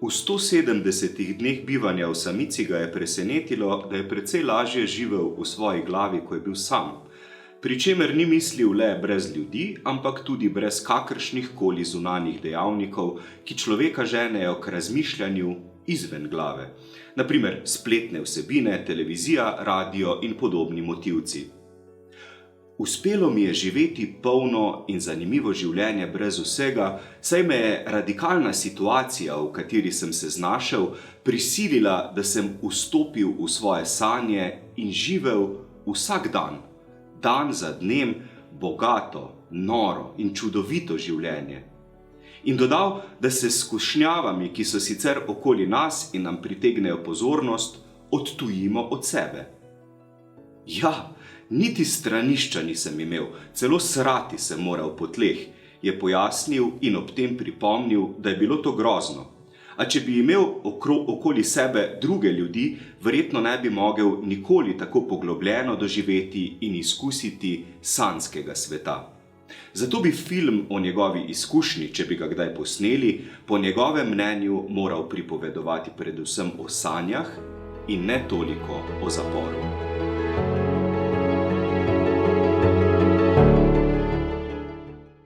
V 170 dneh bivanja v samici ga je presenetilo, da je precej lažje živel v svoji glavi, ko je bil sam. Pri čemer ni mislil le brez ljudi, ampak tudi brez kakršnih koli zunanjih dejavnikov, ki človeka ženejo k razmišljanju izven glave. Naprimer spletne vsebine, televizija, radio in podobni motivci. Uspelo mi je živeti polno in zanimivo življenje brez vsega, saj me je radikalna situacija, v kateri sem se znašel, prisilila, da sem vstopil v svoje sanje in živel vsak dan, dan za dnem, bogato, noro in čudovito življenje. In dodal, da se s skušnjavami, ki so sicer okoli nas in nam pritegnejo pozornost, odtujimo od sebe. Ja, niti stranišča nisem imel, celo srati sem moral po tleh, je pojasnil in ob tem pripomnil, da je bilo to grozno. A če bi imel okoli sebe druge ljudi, verjetno ne bi mogel nikoli tako poglobljeno doživeti in izkusiti sanjskega sveta. Zato bi film o njegovi izkušnji, če bi ga kdaj posneli, po njegovem mnenju moral pripovedovati predvsem o sanjah in ne toliko o zaporu.